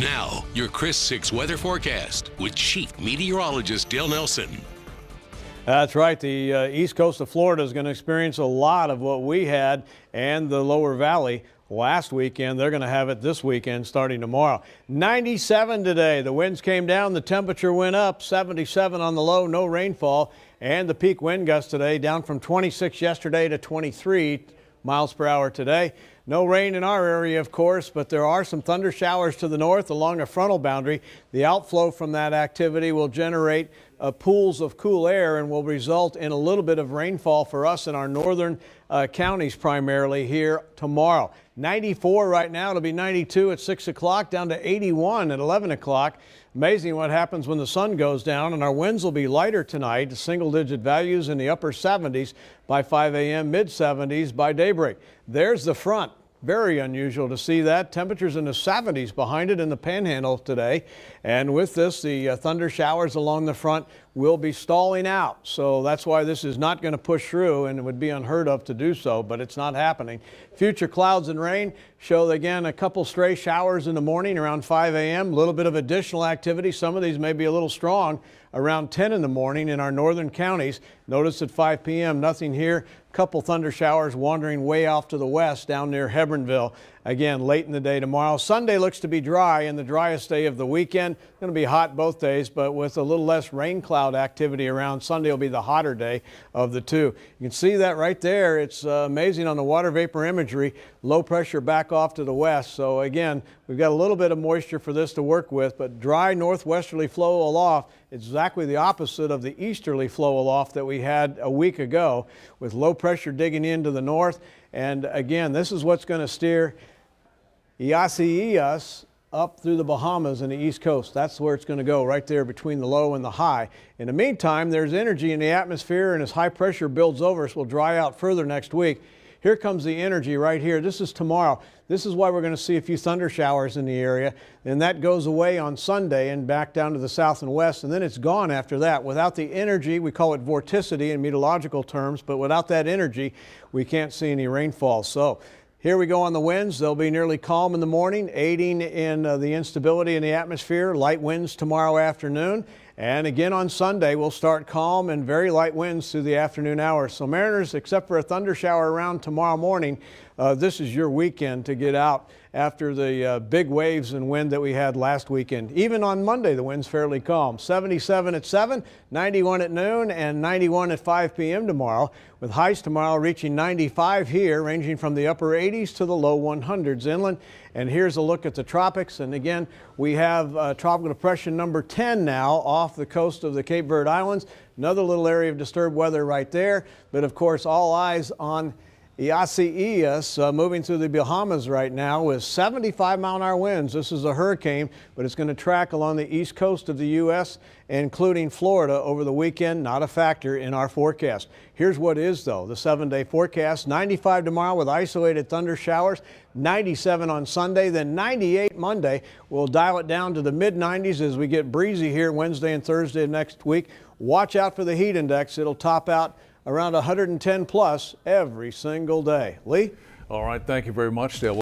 Now, your Chris 6 weather forecast with Chief Meteorologist Dale Nelson. That's right. The east coast of Florida is going to experience a lot of what we had, and the lower valley last weekend. They're going to have it this weekend starting tomorrow. 97 today. The winds came down. The temperature went up. 77 on the low. No rainfall. And the peak wind gust today down from 26 yesterday to 23 miles per hour today. No rain in our area, of course, but there are some thunder showers to the north along a frontal boundary. The outflow from that activity will generate pools of cool air and will result in a little bit of rainfall for us in our northern counties primarily here tomorrow. 94 right now. It'll be 92 at 6 o'clock, down to 81 at 11 o'clock. Amazing what happens when the sun goes down, and our winds will be lighter tonight, single-digit values in the upper 70s by 5 a.m., mid-70s by daybreak. There's the front. Very unusual to see that. Temperatures in the 70s behind it in the Panhandle today. And with this, the thunder showers along the front will be stalling out. So that's why this is not going to push through, and it would be unheard of to do so, but it's not happening. Future clouds and rain show, again, a couple stray showers in the morning around 5 a.m. A little bit of additional activity. Some of these may be a little strong around 10 in the morning in our northern counties. Notice at 5 p.m. nothing here. Couple thunder showers wandering way off to the west down near Hebronville. Again, late in the day tomorrow. Sunday looks to be dry and the driest day of the weekend. Going to be hot both days, but with a little less rain cloud activity around. Sunday will be the hotter day of the two. You can see that right there. It's amazing on the water vapor imagery. Low pressure back off to the west. So again, we've got a little bit of moisture for this to work with, but dry northwesterly flow aloft. Exactly the opposite of the easterly flow aloft that we had a week ago, with low pressure digging into the north. And again, this is what's going to steer Isaias up through the Bahamas and the East Coast. That's where it's going to go, right there between the low and the high. In the meantime, there's energy in the atmosphere, and as high pressure builds over us, will dry out further next week. Here comes the energy right here. This is tomorrow. This is why we're going to see a few thunder showers in the area. And that goes away on Sunday and back down to the south and west. And then it's gone after that. Without the energy, we call it vorticity in meteorological terms, but without that energy, we can't see any rainfall. So here we go on the winds. They'll be nearly calm in the morning, aiding in the instability in the atmosphere. Light winds tomorrow afternoon. And again on Sunday, we'll start calm and very light winds through the afternoon hours. So mariners, except for a thunder shower around tomorrow morning, this is your weekend to get out after the big waves and wind that we had last weekend. Even on Monday, the wind's fairly calm. 77 at 7, 91 at noon, and 91 at 5 p.m. tomorrow, with highs tomorrow reaching 95 here, ranging from the upper 80s to the low 100s inland. And here's a look at the tropics. And again, we have tropical depression number 10 now off the coast of the Cape Verde Islands. Another little area of disturbed weather right there. But of course, all eyes on Isaias moving through the Bahamas right now with 75-mile-an-hour winds. This is a hurricane, but it's going to track along the east coast of the U.S., including Florida over the weekend. Not a factor in our forecast. Here's what is, though, the 7-day forecast. 95 tomorrow with isolated thunder showers. 97 on Sunday, then 98 Monday. We'll dial it down to the mid-90s as we get breezy here Wednesday and Thursday of next week. Watch out for the heat index. It'll top out around 110 plus every single day. Lee? All right, thank you very much, Dale.